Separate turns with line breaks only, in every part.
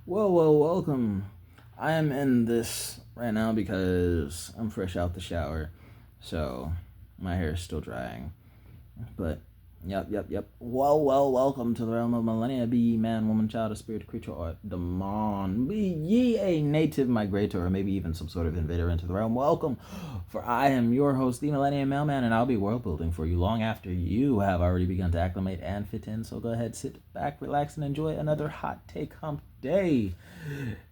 Well, welcome. I am in this right now because I'm fresh out the shower, so my hair is still drying. But, yep. Well, welcome to the realm of Millenia. Be ye man, woman, child, a spirit, creature, or demon. Be ye a native migrator, or maybe even some sort of invader into the realm. Welcome, for I am your host, the MILLENIANmailmen, and I'll be world building for you long after you have already begun to acclimate and fit in. So go ahead, sit back, relax, and enjoy another hot take hump day.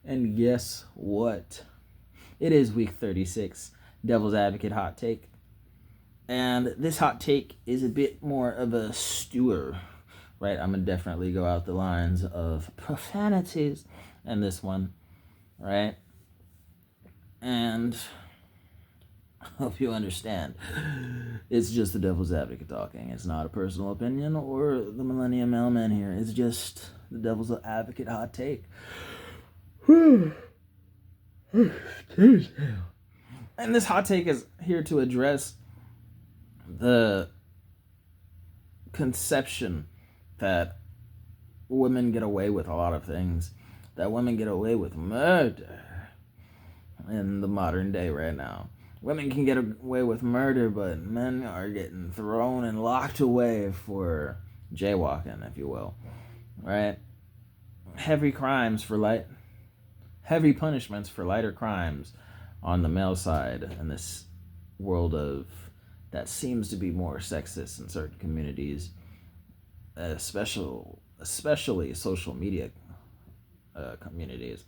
And guess what? It is week 36, Devil's Advocate hot take. And this hot take is a bit more of a stewer, right? I'm going to definitely go out the lines of profanities in this one, right? And I hope you understand. It's just the devil's advocate talking. It's not a personal opinion or the MILLENIANmailmen here. It's just the devil's advocate hot take. And this hot take is here to address the conception that women get away with a lot of things, that women get away with murder in the modern day right now. Women can get away with murder, but men are getting thrown and locked away for jaywalking, if you will, right? Heavy punishments for lighter crimes on the male side in this world of that seems to be more sexist in certain communities, especially social media communities,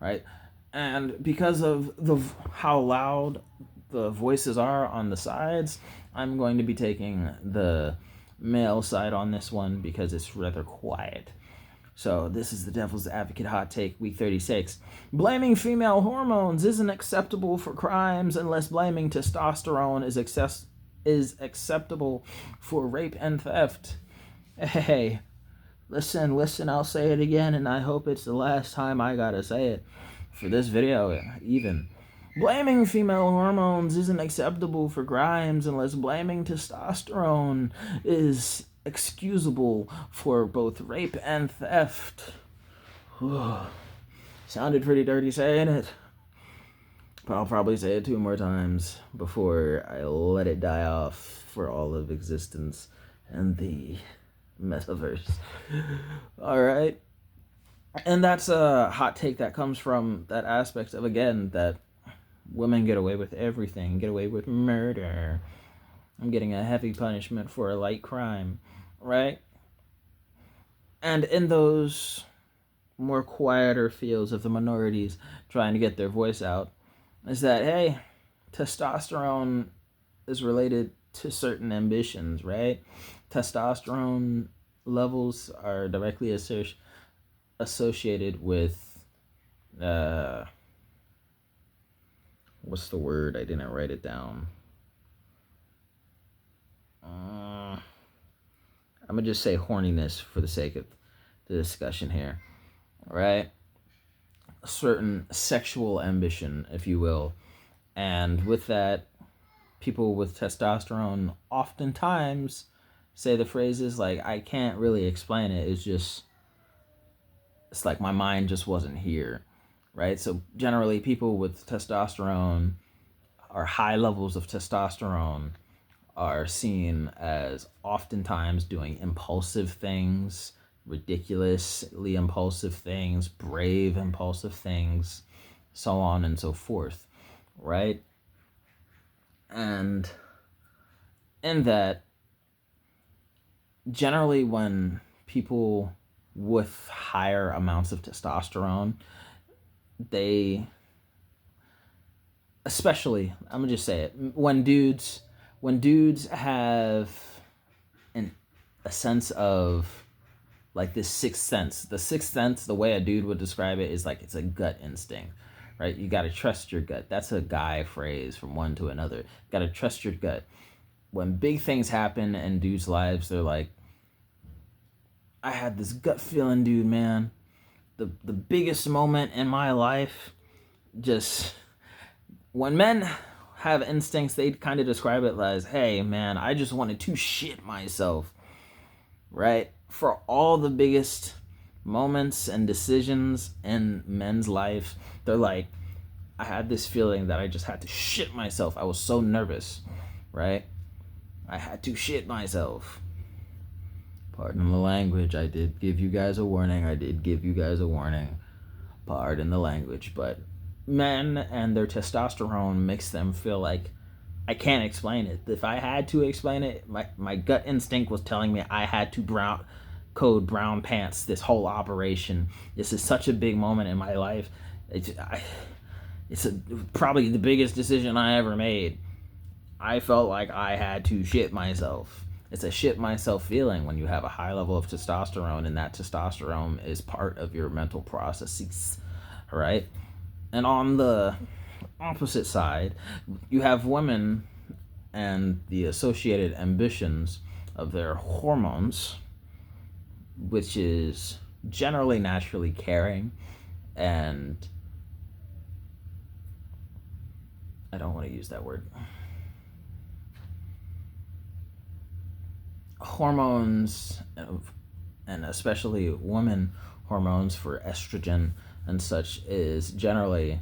right? And because of how loud the voices are on the sides, I'm going to be taking the male side on this one because it's rather quiet. So this is the Devil's Advocate hot take, week 36. Blaming female hormones isn't acceptable for crimes unless blaming testosterone is acceptable for rape and theft. Hey, listen, I'll say it again, and I hope it's the last time I gotta say it for this video, even. Blaming female hormones isn't acceptable for crimes unless blaming testosterone is excusable for both rape and theft. Sounded pretty dirty saying it, but I'll probably say it 2 more times before I let it die off for all of existence and the metaverse. All right. And that's a hot take that comes from that aspect of, again, that women get away with everything, get away with murder. I'm getting a heavy punishment for a light crime, right? And in those more quieter fields of the minorities trying to get their voice out, is that, hey, testosterone is related to certain ambitions, right? Testosterone levels are directly associated with, what's the word? I didn't write it down. I'm going to just say horniness for the sake of the discussion here, right? A certain sexual ambition, if you will. And with that, people with testosterone oftentimes say the phrases like, I can't really explain it. It's like my mind just wasn't here, right? So generally people with testosterone or high levels of testosterone are seen as oftentimes doing impulsive things, ridiculously impulsive things, brave impulsive things, so on and so forth, right? And in that, generally when people with higher amounts of testosterone, they, especially, I'm gonna just say it, when dudes have a sense of like this sixth sense. The sixth sense, the way a dude would describe it is like it's a gut instinct, right? You got to trust your gut. That's a guy phrase from one to another. Got to trust your gut. When big things happen in dudes' lives, they're like, I had this gut feeling, dude, man. The biggest moment in my life, just when men have instincts, they kind of describe it as, hey, man, I just wanted to shit myself, right? For all the biggest moments and decisions in men's life, they're like, I had this feeling that I just had to shit myself. I was so nervous, right? I had to shit myself. Pardon the language. I did give you guys a warning. Pardon the language. But men and their testosterone makes them feel like I can't explain it. If I had to explain it, my gut instinct was telling me I had to code brown pants this whole operation. This is such a big moment in my life. It's probably the biggest decision I ever made. I felt like I had to shit myself. It's a shit myself feeling when you have a high level of testosterone, and that testosterone is part of your mental processes, right? And on the opposite side, you have women and the associated ambitions of their hormones, which is generally naturally caring, and I don't want to use that word. Hormones, and especially women hormones for estrogen and such, is generally,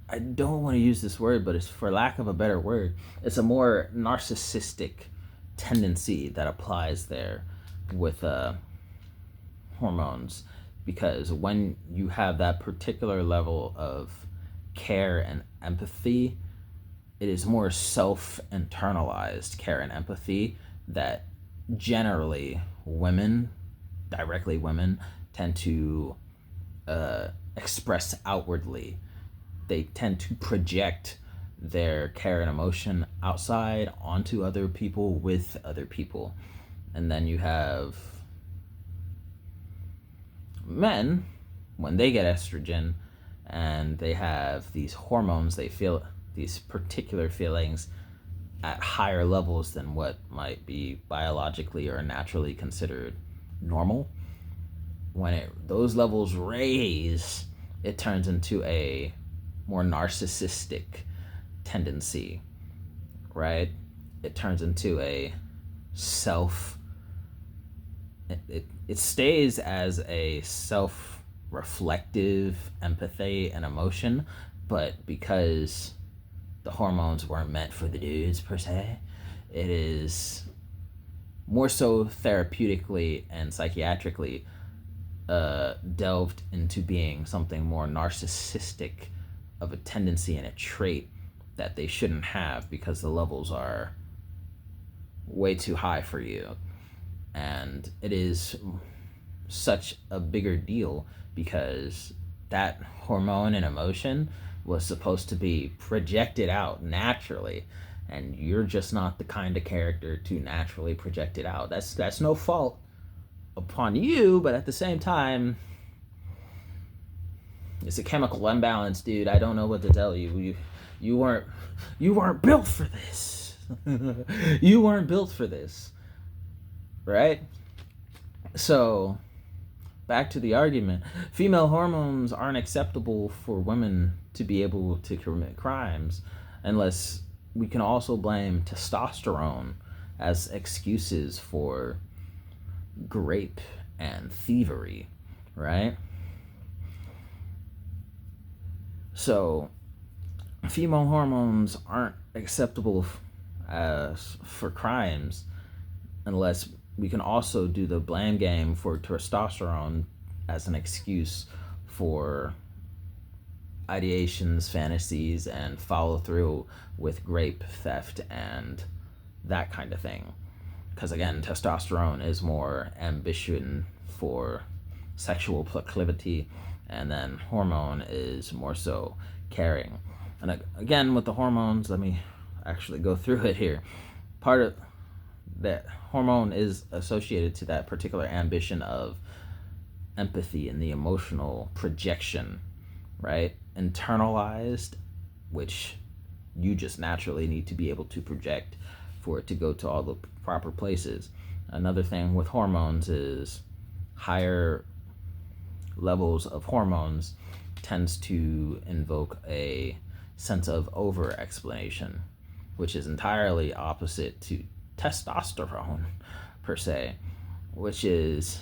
I don't want to use this word, but it's, for lack of a better word, it's a more narcissistic tendency that applies there with hormones, because when you have that particular level of care and empathy, it is more self-internalized care and empathy that generally directly women, tend to express outwardly. They tend to project their care and emotion outside onto other people, with other people. And then you have men, when they get estrogen and they have these hormones, they feel these particular feelings at higher levels than what might be biologically or naturally considered normal. When those levels raise, it turns into a more narcissistic tendency, right? It turns into a it stays as a self-reflective empathy and emotion, but because the hormones weren't meant for the dudes per se, it is more so therapeutically and psychiatrically delved into being something more narcissistic of a tendency and a trait that they shouldn't have, because the levels are way too high for you. And it is such a bigger deal because that hormone and emotion was supposed to be projected out naturally, and you're just not the kind of character to naturally project it out. That's no fault upon you, but at the same time, it's a chemical imbalance, dude. I don't know what to tell you. You weren't built for this. You weren't built for this, right? So back to the argument. Female hormones aren't acceptable for women to be able to commit crimes, unless we can also blame testosterone as excuses for rape and thievery, right? So female hormones aren't acceptable as for crimes, unless we can also do the blame game for testosterone as an excuse for ideations, fantasies, and follow through with rape, theft, and that kind of thing. Because again, testosterone is more ambition for sexual proclivity, and then hormone is more so caring. And again, with the hormones, let me actually go through it here. Part of that hormone is associated to that particular ambition of empathy and the emotional projection, right? Internalized, which you just naturally need to be able to project for it to go to all the proper places. Another thing with hormones is higher levels of hormones tends to invoke a sense of over-explanation, which is entirely opposite to testosterone per se, which is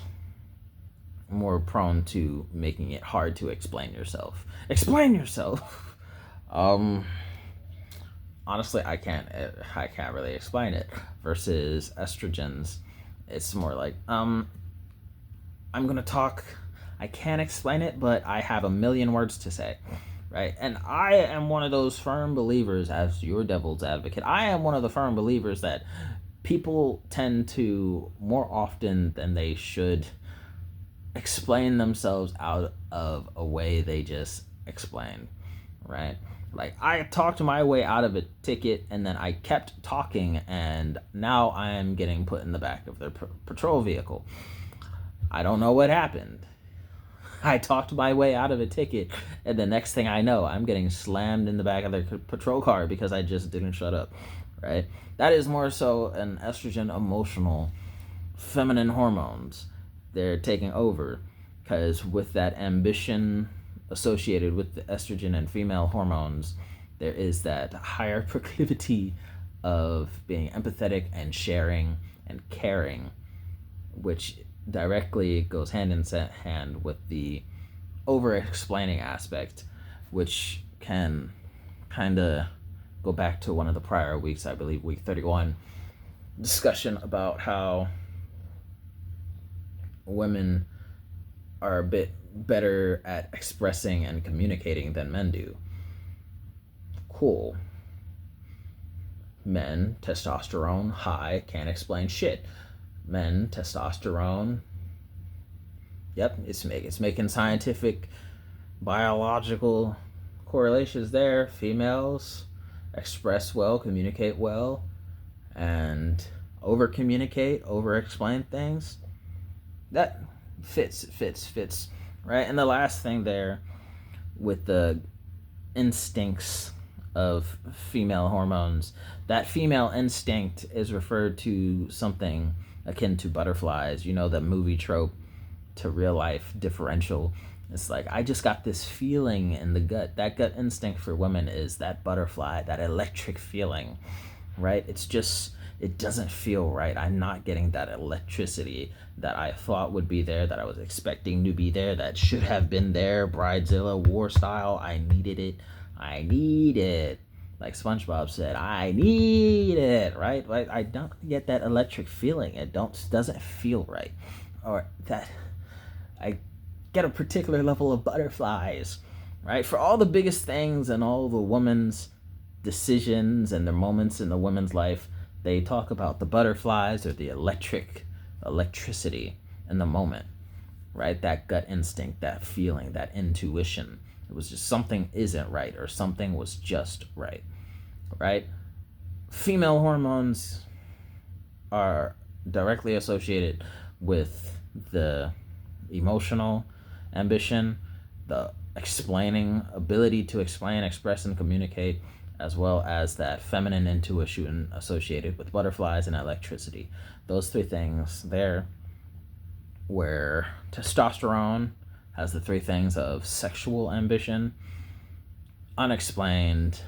more prone to making it hard to explain yourself. Explain yourself. Honestly, I can't really explain it. Versus estrogens, it's more like I'm gonna talk. I can't explain it, but I have a million words to say, right? And I am one of those firm believers, as your devil's advocate, I am one of the firm believers that people tend to, more often than they should, explain themselves out of a way they just explained, right? Like, I talked my way out of a ticket, and then I kept talking, and now I am getting put in the back of their patrol vehicle. I don't know what happened. I talked my way out of a ticket, and the next thing I know, I'm getting slammed in the back of their patrol car because I just didn't shut up, right? That is more so an estrogen emotional, feminine hormones. They're taking over, because with that ambition associated with the estrogen and female hormones, there is that higher proclivity of being empathetic and sharing and caring, which directly goes hand in hand with the over-explaining aspect, which can kind of go back to one of the prior weeks, I believe week 31, discussion about how women are a bit better at expressing and communicating than men do. Cool. Men, testosterone high, can't explain shit. Men, testosterone, yep, it's making scientific, biological correlations there. Females express well, communicate well, and over communicate, over explain things. That fits, right? And the last thing there, with the instincts of female hormones, that female instinct is referred to something akin to butterflies. You know, the movie trope to real life differential. It's like, I just got this feeling in the gut. That gut instinct for women is that butterfly, that electric feeling, right? It's just, it doesn't feel right. I'm not getting that electricity that I thought would be there, that I was expecting to be there, that should have been there, Bridezilla war style. I needed it. I need it. Like SpongeBob said, I need it, right? Like, I don't get that electric feeling. It doesn't feel right. Or that I get a particular level of butterflies, right? For all the biggest things and all the woman's decisions and the moments in the woman's life, they talk about the butterflies or the electricity in the moment, right? That gut instinct, that feeling, that intuition. It was just something isn't right, or something was just right, right? Female hormones are directly associated with the emotional ambition, the explaining ability to explain, express, and communicate, as well as that feminine intuition associated with butterflies and electricity. Those three things there, where testosterone has the three things of sexual ambition, unexplained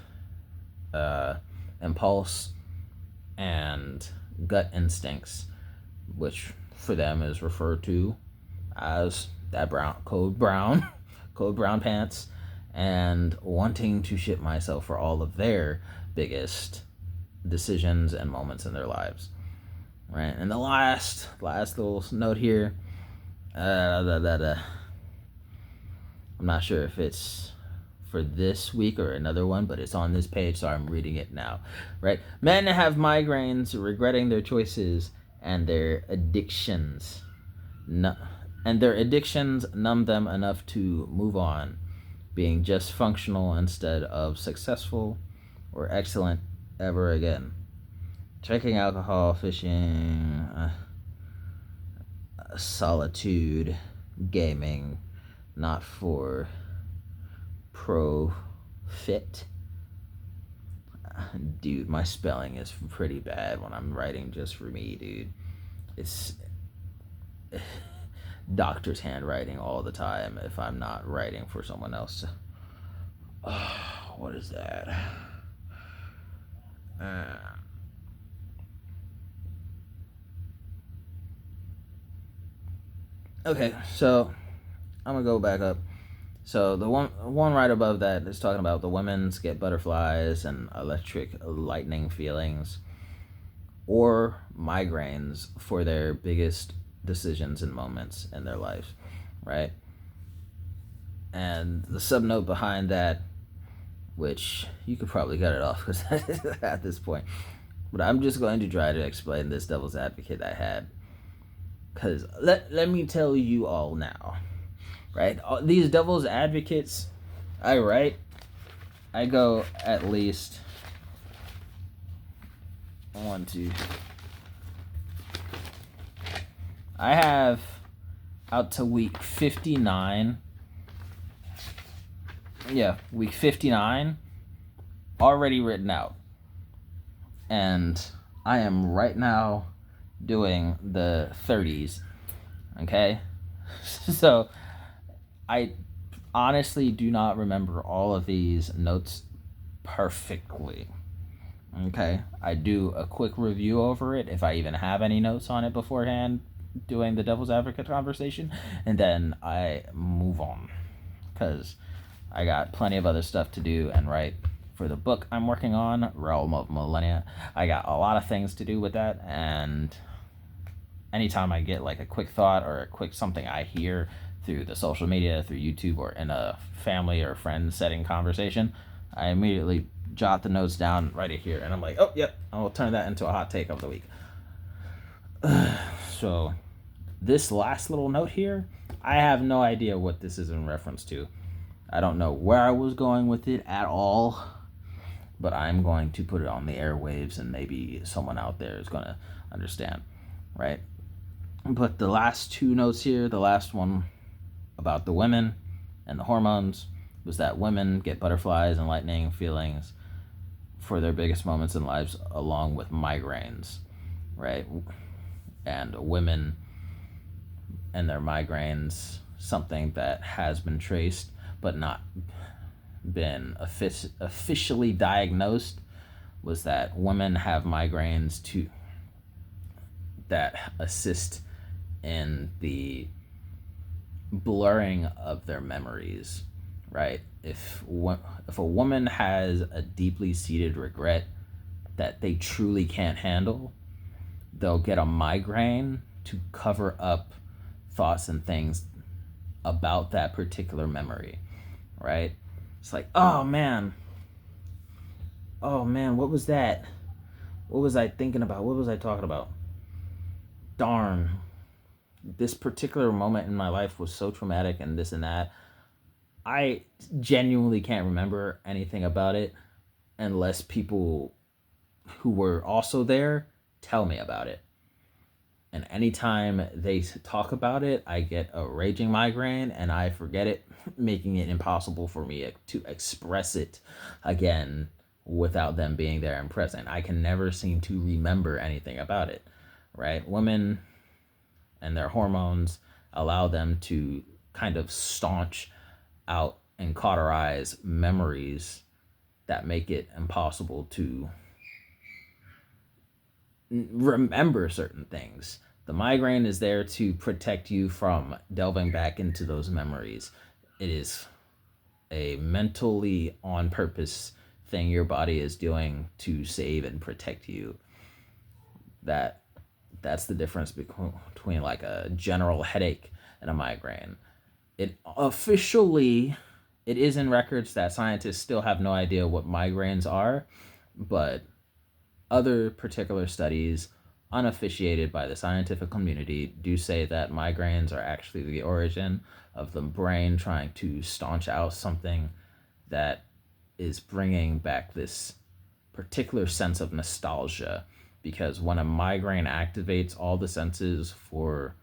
impulse, and gut instincts, which for them is referred to as that code brown pants, and wanting to shit myself for all of their biggest decisions and moments in their lives, right? And the last little note here, I'm not sure if it's for this week or another one, but it's on this page, so I'm reading it now, right? Men have migraines, regretting their choices and their addictions. And their addictions numb them enough to move on, being just functional instead of successful or excellent ever again. Drinking alcohol, fishing, solitude, gaming, not for profit. Dude, my spelling is pretty bad when I'm writing just for me, dude. It's doctor's handwriting all the time if I'm not writing for someone else. What is that? Okay, so I'm gonna go back up. So the one right above that is talking about the women's get butterflies and electric lightning feelings or migraines for their biggest decisions and moments in their life, right? And the subnote behind that, which you could probably cut it off because at this point, but I'm just going to try to explain this devil's advocate I had. Because let me tell you all now, right? These devil's advocates I write, I go at least 1, 2. I have out to week 59. Yeah, week 59 already written out. And I am right now doing the 30s. Okay? So I honestly do not remember all of these notes perfectly. Okay? I do a quick review over it if I even have any notes on it beforehand doing the devil's advocate conversation, and then I move on because I got plenty of other stuff to do and write for the book I'm working on, Realm of Millenia. I got a lot of things to do with that, and anytime I get like a quick thought or a quick something I hear through the social media, through YouTube, or in a family or friend setting conversation, I immediately jot the notes down right here, and I'm like, oh, yep, I'll turn that into a hot take of the week. So this last little note here, I have no idea what this is in reference to. I don't know where I was going with it at all, but I'm going to put it on the airwaves and maybe someone out there is going to understand, right? But the last two notes here, the last one about the women and the hormones, was that women get butterflies and lightning feelings for their biggest moments in lives along with migraines, right? And women and their migraines, something that has been traced but not been officially diagnosed, was that women have migraines that assist in the blurring of their memories, right? If a woman has a deeply seated regret that they truly can't handle, they'll get a migraine to cover up thoughts and things about that particular memory, right? It's like, oh man, what was that? What was I thinking about? What was I talking about? Darn, this particular moment in my life was so traumatic and this and that. I genuinely can't remember anything about it unless people who were also there tell me about it. And anytime they talk about it, I get a raging migraine and I forget it, making it impossible for me to express it again without them being there and present. I can never seem to remember anything about it, right? Women and their hormones allow them to kind of staunch out and cauterize memories that make it impossible to remember certain things. The migraine is there to protect you from delving back into those memories. It is a mentally on purpose thing your body is doing to save and protect you. That's the difference between like a general headache and a migraine. It is in records that scientists still have no idea what migraines are, but other particular studies, unofficiated by the scientific community, do say that migraines are actually the origin of the brain trying to staunch out something that is bringing back this particular sense of nostalgia. Because when a migraine activates all the senses for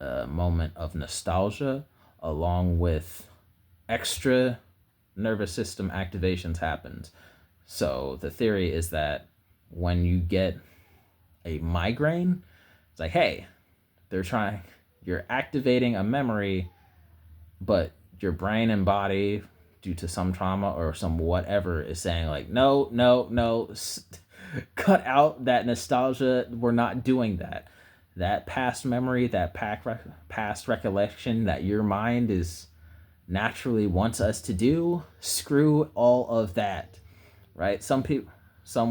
a moment of nostalgia, along with extra nervous system activations happens. So the theory is that when you get a migraine, it's like, hey, you're activating a memory, but your brain and body, due to some trauma or some whatever, is saying like, no, cut out that nostalgia. We're not doing that. that past memory, that past recollection that your mind is naturally wants us to do, screw all of that, right? Some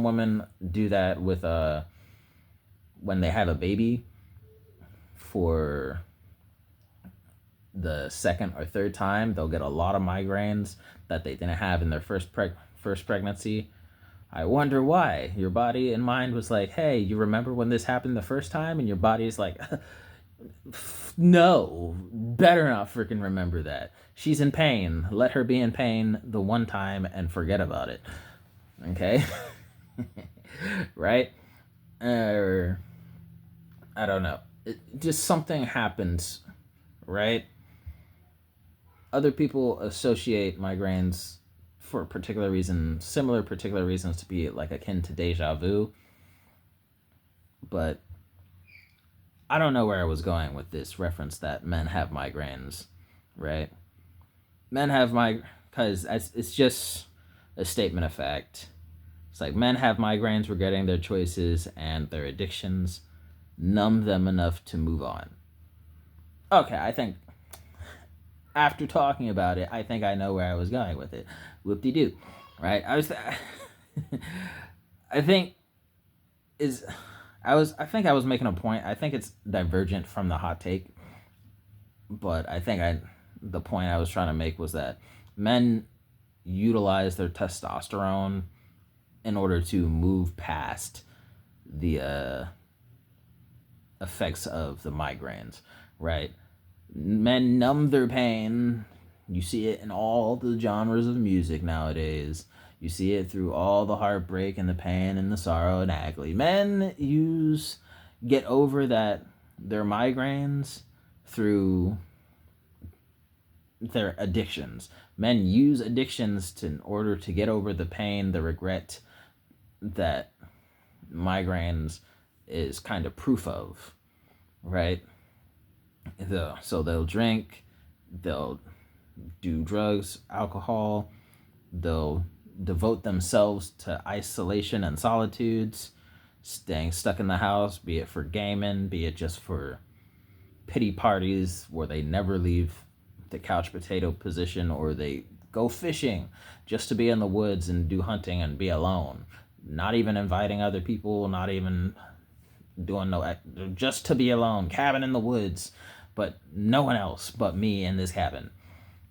women do that with when they have a baby for the second or third time, they'll get a lot of migraines that they didn't have in their first pregnancy. I wonder why. Your body and mind was like, hey, you remember when this happened the first time? And your body's like, no, better not freaking remember that. She's in pain. Let her be in pain the one time and forget about it. Okay? Right? Or, I don't know. Just something happens, right? Other people associate migraines for particular reasons, similar particular reasons, to be like akin to deja vu. But I don't know where I was going with this reference that men have migraines, right? Men have because it's just a statement of fact. It's like men have migraines regretting their choices and their addictions numb them enough to move on. Okay, I think after talking about it, I think I know where I was going with it. Whoop-de-doo, right? I think I was making a point. I think it's divergent from the hot take, but I think the point I was trying to make was that men utilize their testosterone in order to move past the effects of the migraines, right? Men numb their pain. You see it in all the genres of music nowadays. You see it through all the heartbreak and the pain and the sorrow and agony. Men get over their migraines through their addictions. Men use addictions in order to get over the pain, the regret that migraines is kind of proof of, right? So they'll drink, they'll do drugs, alcohol, they'll devote themselves to isolation and solitudes, staying stuck in the house, be it for gaming, be it just for pity parties where they never leave the couch potato position, or they go fishing just to be in the woods and do hunting and be alone, not even inviting other people, not even doing just to be alone, cabin in the woods, but no one else but me in this cabin,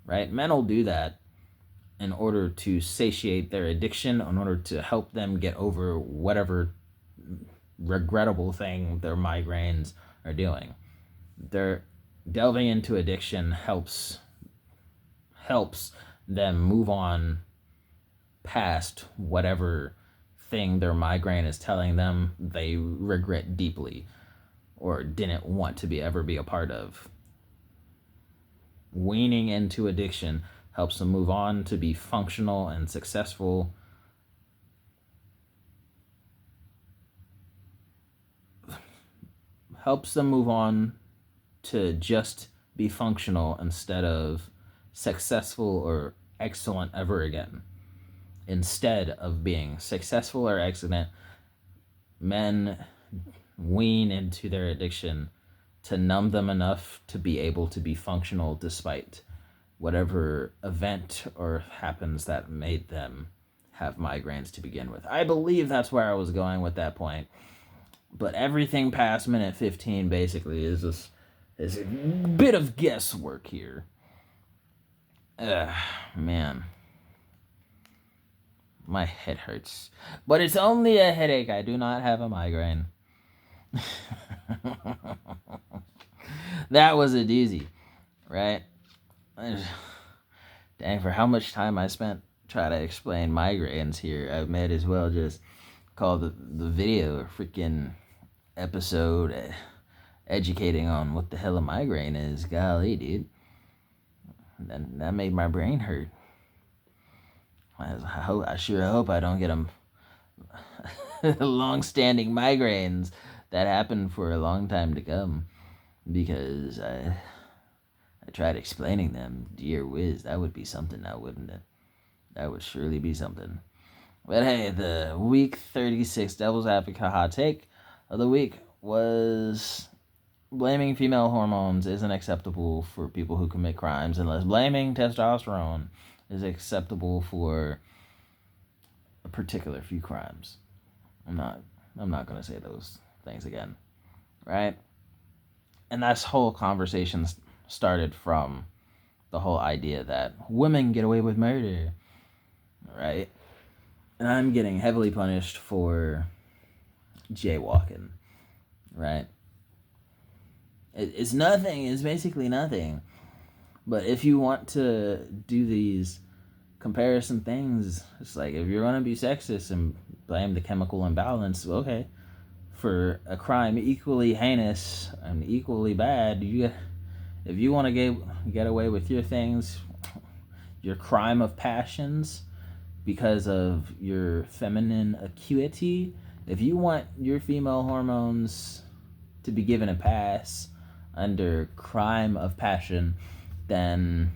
right? Men will do that in order to satiate their addiction, in order to help them get over whatever regrettable thing their migraines are doing. They're delving into addiction helps them move on past whatever thing their migraine is telling them they regret deeply or didn't want to ever be a part of. Weaning into addiction helps them move on to be functional and successful. Helps them move on to just be functional instead of successful or excellent ever again. Instead of being successful or excellent, men wean into their addiction to numb them enough to be able to be functional despite whatever event or happens that made them have migraines to begin with. I believe that's where I was going with that point. But everything past minute 15 basically is a bit of guesswork here. Man. My head hurts. But it's only a headache. I do not have a migraine. That was a doozy, right? Dang, for how much time I spent trying to explain migraines here, I might as well just call the video a freaking episode educating on what the hell a migraine is. Golly, dude. That made my brain hurt. I sure hope I don't get them long-standing migraines that happen for a long time to come, because I tried explaining them. Dear whiz, that would be something now, wouldn't it? That would surely be something. But hey, the week 36 Devil's Advocate hot take of the week was blaming female hormones isn't acceptable for people who commit crimes, unless blaming testosterone is acceptable for a particular few crimes. I'm not gonna say those things again, right? And this whole conversation started from the whole idea that women get away with murder, right? And I'm getting heavily punished for jaywalking, right? It's nothing. It's basically nothing. But if you want to do these comparison things, it's like if you're gonna be sexist and blame the chemical imbalance, okay, for a crime equally heinous and equally bad, if you want to get away with your things, your crime of passions, because of your feminine acuity, if you want your female hormones to be given a pass under crime of passion, then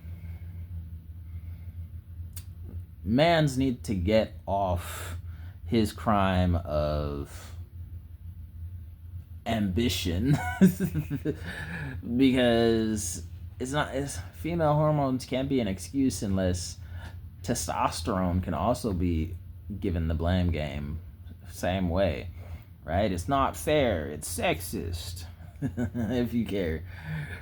mans need to get off his crime of ambition because female hormones can't be an excuse unless testosterone can also be given the blame game same way, right? It's not fair, it's sexist. If you care,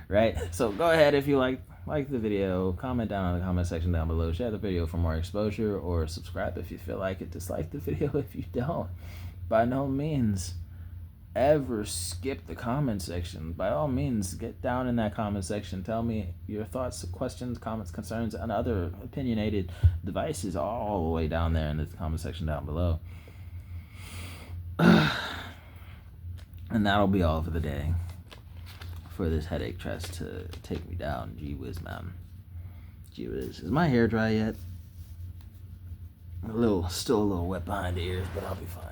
right? So go ahead, if you like the video, comment down in the comment section down below, share the video for more exposure, or subscribe if you feel like it, dislike the video if you don't. By no means ever skip the comment section. By all means, get down in that comment section, tell me your thoughts, questions, comments, concerns, and other opinionated devices all the way down there in the comment section down below. And that'll be all for the day, for this headache tries to take me down. Gee whiz, man. Gee whiz. Is my hair dry yet? Still a little wet behind the ears, but I'll be fine.